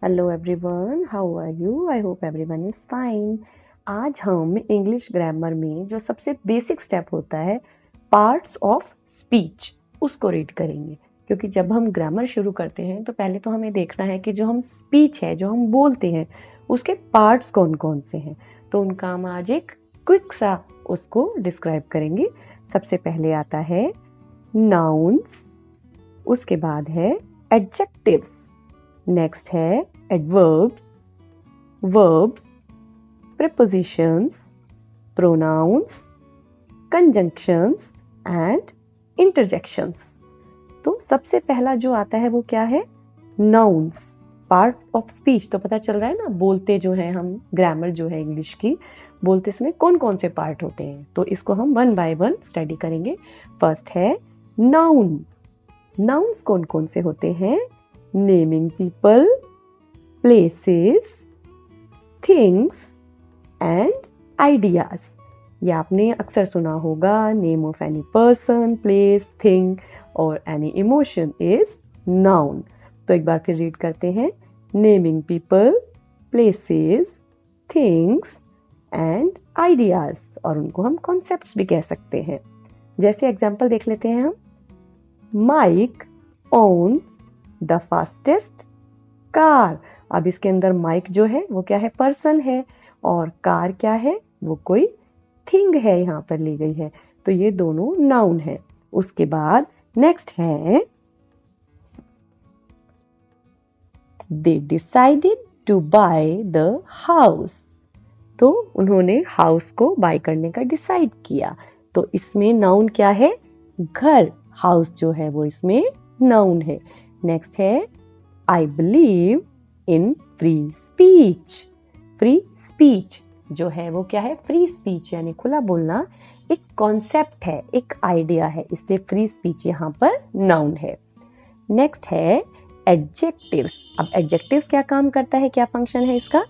Hello everyone, how are you? I hope everyone is fine. आज हम English grammar में जो सबसे बेसिक स्टेप होता है, पार्ट्स ऑफ स्पीच, उसको रीड करेंगे। क्योंकि जब हम ग्रामर शुरू करते हैं तो पहले तो हमें देखना है कि जो हम स्पीच है, जो हम बोलते हैं, उसके पार्ट्स कौन कौन से हैं। तो उनका हम आज एक क्विक सा उसको डिस्क्राइब करेंगे। सबसे पहले आता है नाउन्स, उसके बाद है एडजेक्टिव्स, नेक्स्ट है adverbs, verbs, prepositions, pronouns, conjunctions and interjections। तो सबसे पहला जो आता है वो क्या है? नाउन्स। पार्ट ऑफ स्पीच तो पता चल रहा है ना, बोलते जो है हम, ग्रामर जो है इंग्लिश की, बोलते इसमें कौन कौन से पार्ट होते हैं, तो इसको हम वन बाय वन स्टडी करेंगे। फर्स्ट है नाउन। नाउन्स कौन कौन से होते हैं? Naming people, places, things and ideas. ये आपने अक्सर सुना होगा, name of any person, place, thing और एनी इमोशन इज नाउन। तो एक बार फिर रीड करते हैं। Naming people, places, things and ideas, और उनको हम कॉन्सेप्ट्स भी कह सकते हैं। जैसे एग्जाम्पल देख लेते हैं हम। Mike owns the fastest car. अब इसके अंदर माइक जो है वो क्या है? पर्सन है, और कार क्या है? वो कोई थिंग है, यहाँ पर ली गई है। तो ये दोनों नाउन है। उसके बाद नेक्स्ट है they decided to buy the house. तो उन्होंने हाउस को बाय करने का डिसाइड किया। तो इसमें नाउन क्या है? घर। हाउस जो है वो इसमें नाउन है। नेक्स्ट है I believe in free speech. Free speech जो है वो क्या है? फ्री स्पीच यानी खुला बोलना एक कॉन्सेप्ट है, एक आइडिया है, इसलिए फ्री स्पीच यहाँ पर नाउन है। नेक्स्ट है एडजेक्टिव्स। अब एडजेक्टिव्स क्या काम करता है, क्या फंक्शन है इसका?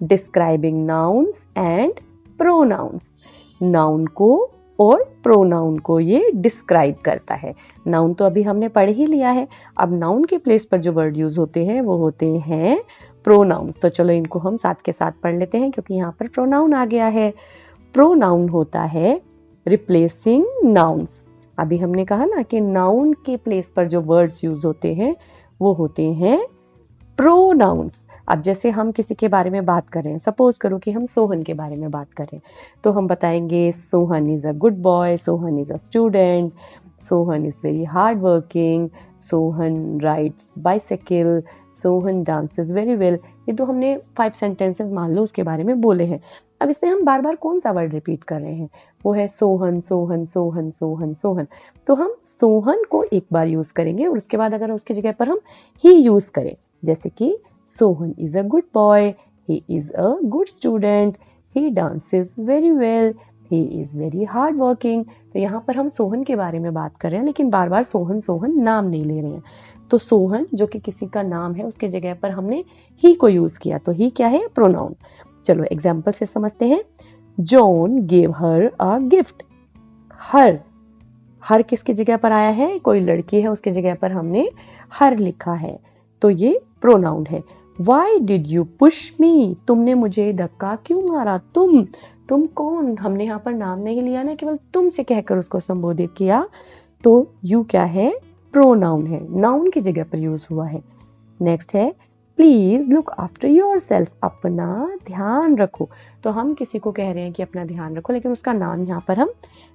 Describing nouns and pronouns. Noun को और प्रोनाउन को ये डिस्क्राइब करता है। नाउन तो अभी हमने पढ़ ही लिया है। अब नाउन के प्लेस पर जो वर्ड यूज होते हैं वो होते हैं प्रोनाउंस। तो चलो इनको हम साथ के साथ पढ़ लेते हैं, क्योंकि यहाँ पर प्रोनाउन आ गया है। प्रोनाउन होता है रिप्लेसिंग नाउन्स। अभी हमने कहा ना कि नाउन के प्लेस पर जो वर्ड्स यूज होते हैं वो होते हैं प्रोनाउंस। अब जैसे हम किसी के बारे में बात कर रहे हैं, सपोज करो कि हम सोहन के बारे में बात कर रहे हैं, तो हम बताएंगे Sohan is a good boy, Sohan is a student, Sohan is very hard working, Sohan rides bicycle, Sohan dances very well. ये तो हमने 5 सेंटेंसेस मान लो उसके बारे में बोले हैं। अब इसमें हम बार बार कौन सा वर्ड रिपीट कर रहे हैं? वो है सोहन, सोहन, सोहन, सोहन, सोहन। तो हम सोहन को एक बार यूज करेंगे और उसके बाद अगर उसकी जगह पर हम ही यूज करें, जैसे कि Sohan is a good boy, he is a good student, he dances very well, he is very hard working. तो यहाँ पर हम सोहन के बारे में बात कर रहे हैं, लेकिन बार बार सोहन सोहन नाम नहीं ले रहे हैं। तो सोहन जो कि किसी का नाम है, उसके जगह पर हमने ही को यूज किया, तो ही क्या है? प्रोनाउन। चलो एग्जाम्पल से समझते हैं। John gave her a gift. Her, her किसकी जगह पर आया है? कोई लड़की है, उसके जगह पर हमने हर लिखा है, तो ये प्रोनाउन है। Why did you push me? तुमने मुझे धक्का क्यों मारा? तुम कौन? हमने यहाँ पर नाम नहीं लिया ना, केवल तुम से कहकर उसको संबोधित किया, तो यू क्या है? प्रोनाउन है, नाउन की जगह पर यूज हुआ है। नेक्स्ट है please look after your self. अपना ध्यान रखो। तो हम किसी को कह रहे हैं कि अपना ध्यान रखो, लेकिन उसका नाम यहाँ पर हम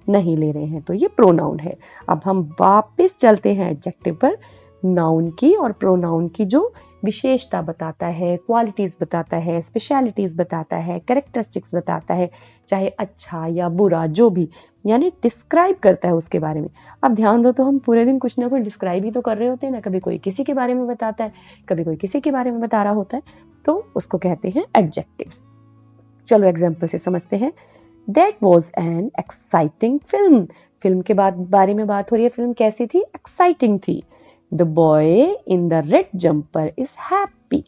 नहीं ले रहे हैं, तो ये प्रोनाउन है। अब हम वापस चलते हैं एडजेक्टिव पर। नाउन की और प्रोनाउन की जो विशेषता बताता है, क्वालिटीज बताता है, स्पेशलिटीज बताता है, कैरेक्टरिस्टिक्स बताता है, चाहे अच्छा या बुरा जो भी, यानी डिस्क्राइब करता है उसके बारे में। अब ध्यान दो, तो हम पूरे दिन कुछ ना कुछ डिस्क्राइब ही तो कर रहे होते हैं ना। कभी कोई किसी के बारे में बताता है, कभी कोई किसी के बारे में बता रहा होता है, तो उसको कहते हैं एडजेक्टिव्स। चलो एग्जाम्पल से समझते हैं। That was an exciting film। Film के बारे में बात हो रही है। फिल्म कैसी थी? एक्साइटिंग थी। The boy in the red jumper is happy।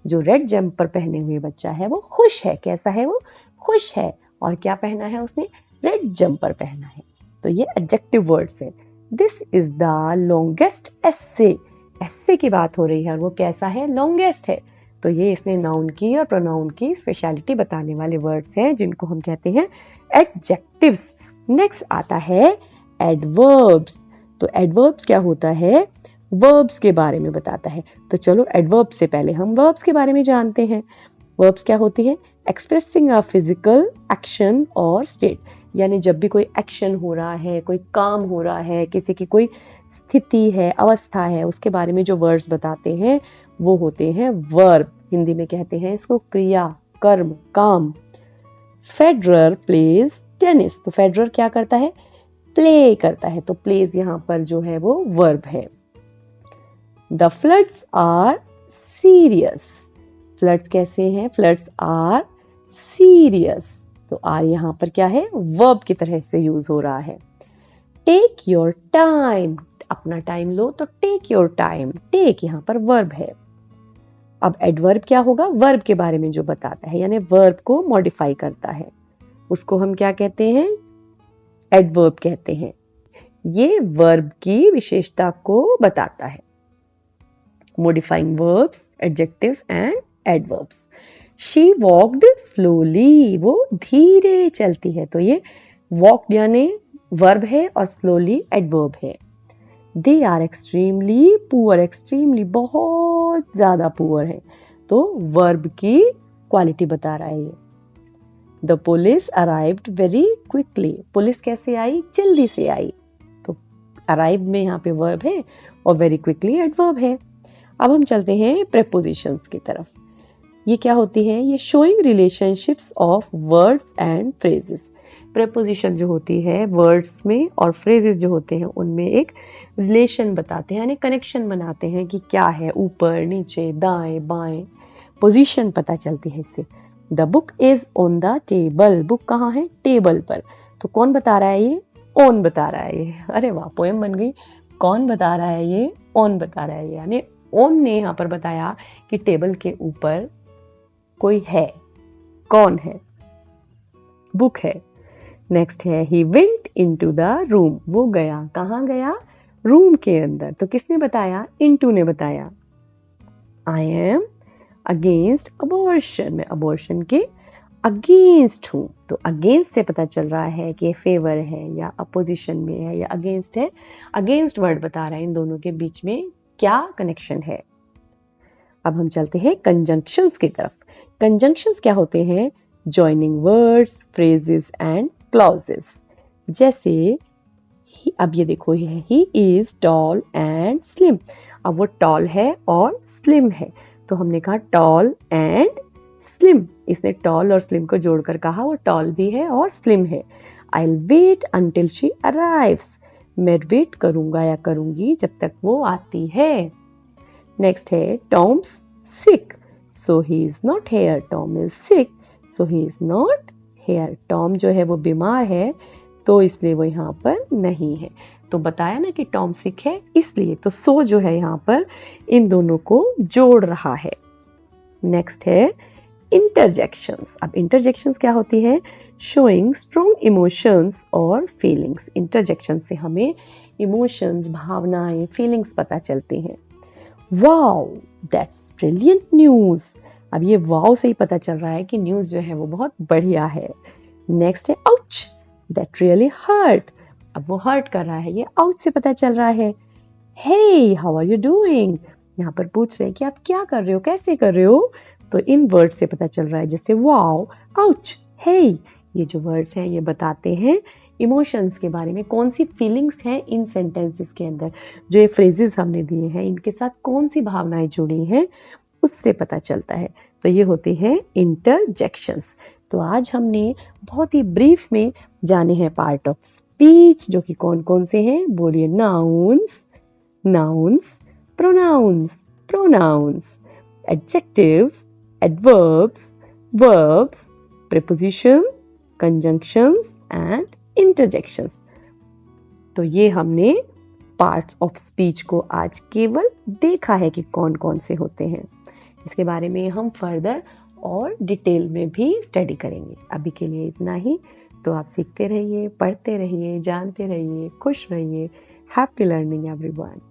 जो रेड जंपर पहने हुए बच्चा है वो खुश है। कैसा है वो? खुश है। और क्या पहना है उसने? रेड जंपर पहना है। तो ये एडजेक्टिव वर्ड्स है। This is the longest essay। essay की बात हो रही है और वो कैसा है? लॉन्गेस्ट है। तो ये इसने नाउन की और प्रोनाउन की स्पेशलिटी बताने वाले वर्ड्स हैं जिनको हम कहते हैं एडजेक्टिव्स। नेक्स्ट आता है एडवर्ब्स। तो एडवर्ब्स क्या होता है, वर्ब्स के बारे में बताता है। तो चलो एडवर्ब से पहले हम वर्ब्स के बारे में जानते हैं। वर्ब्स क्या होती है, एक्सप्रेसिंग अ फिजिकल एक्शन और स्टेट, यानी जब भी कोई एक्शन हो रहा है, कोई काम हो रहा है, किसी की कोई स्थिति है, अवस्था है, उसके बारे में जो वर्ड्स बताते हैं वो होते हैं वर्ब। हिंदी में कहते हैं इसको क्रिया, कर्म, काम। Federer plays tennis. तो फेडरर क्या करता है, प्ले करता है। तो प्लेज यहाँ पर जो है वो वर्ब है। The floods are serious. Floods कैसे हैं, फ्लड्स आर सीरियस। तो आर यहाँ पर क्या है, वर्ब की तरह से यूज हो रहा है। टेक योर टाइम, अपना टाइम लो, तो टेक योर टाइम, टेक यहाँ पर वर्ब है। अब एडवर्ब क्या होगा, वर्ब के बारे में जो बताता है, यानी वर्ब को मॉडिफाई करता है, उसको हम क्या कहते हैं, एडवर्ब कहते हैं। ये वर्ब की विशेषता को बताता है। Modifying verbs, adjectives and adverbs. She walked slowly, वो धीरे चलती है। तो ये वॉक्ड यानी वर्ब है और स्लोली एडवर्ब है। They are extremely poor, extremely बहुत ज्यादा पुअर है, तो वर्ब की क्वालिटी बता रहा है ये। The police arrived very quickly, police कैसे आई, जल्दी से आई। तो अराइव में यहाँ पे वर्ब है और वेरी क्विकली एडवर्ब है। अब हम चलते हैं प्रेपोजिशंस की तरफ। ये क्या होती है, ये showing relationships of words and phrases. Preposition जो होती है वर्ड्स में और फ्रेजेस जो होते हैं उनमें एक रिलेशन बताते हैं, यानी कनेक्शन बनाते हैं कि क्या है, ऊपर नीचे दाएं बाएं, पोजीशन पता चलती है इससे। The book is on the table, book कहाँ है, टेबल पर। तो कौन बता रहा है ये, ऑन बता रहा है ये। अरे वाह, पोएम बन गई। कौन बता रहा है ये, ऑन बता रहा है ये, यानी ऑन ने यहाँ पर बताया कि टेबल के ऊपर कोई है। कौन है, बुक है। नेक्स्ट है he went into the room, वो गया, कहाँ गया, रूम के अंदर। तो किसने बताया, इनटू ने बताया। आई एम अगेंस्ट अबॉर्शन, मैं अबॉर्शन के अगेंस्ट हूं। तो अगेंस्ट से पता चल रहा है कि फेवर है या अपोजिशन में है या अगेंस्ट है। अगेंस्ट वर्ड बता रहा है इन दोनों के बीच में क्या कनेक्शन है। अब हम चलते हैं कंजंक्शंस की तरफ। कंजंक्शंस क्या होते हैं, joining words, phrases and clauses. जैसे अब ये देखो, he is tall and slim. अब वो टॉल है और स्लिम है, तो हमने कहा टॉल एंड स्लिम। इसने टॉल और स्लिम को जोड़कर कहा वो टॉल भी है और स्लिम है। I will wait until she arrives, मैं वेट करूंगा या करूंगी जब तक वो आती है। नेक्स्ट है Tom's sick, so he is not here. Tom is sick, so he is not here. Tom जो है वो बीमार है, तो इसलिए वो यहाँ पर नहीं है। तो बताया ना कि टॉम सिक है इसलिए, तो सो जो है यहाँ पर इन दोनों को जोड़ रहा है। नेक्स्ट है इंटरजेक्शंस। अब इंटरजेक्शंस क्या होती है, शोइंग स्ट्रॉन्ग इमोशंस और फीलिंग्स। इंटरजेक्शन से हमें इमोशंस, भावनाएं, फीलिंग्स पता चलती हैं। Wow that's brilliant news. अब ये वाओ से ही पता चल रहा है कि न्यूज जो है वो बहुत बढ़िया है। नेक्स्ट है आउच, दैट रियली हर्ट। अब वो हर्ट कर रहा है, ये आउच से पता चल रहा है। Hey how are you doing, यहाँ पर पूछ रहे हैं कि आप क्या कर रहे हो, कैसे कर रहे हो। तो इन वर्ड से पता चल रहा है, जैसे वाओ, आउच, हे। ये जो वर्ड्स हैं ये बताते हैं इमोशंस के बारे में, कौन सी फीलिंग्स हैं इन सेंटेंसेस के अंदर। जो ये फ्रेजेस हमने दिए हैं इनके साथ कौन सी भावनाएं जुड़ी हैं उससे पता चलता है। तो ये होती है इंटरजेक्शंस। तो आज हमने बहुत ही ब्रीफ में जाने हैं पार्ट ऑफ स्पीच, जो कि कौन कौन से हैं, बोलिए। Nouns, nouns, pronouns, pronouns, adjectives, adverbs, verbs, preposition, conjunctions and interjections। तो ये हमने पार्ट्स ऑफ स्पीच को आज केवल देखा है कि कौन कौन से होते हैं। इसके बारे में हम फर्दर और डिटेल में भी स्टडी करेंगे। अभी के लिए इतना ही। तो आप सीखते रहिए, पढ़ते रहिए, जानते रहिए, खुश रहिए। Happy learning everyone.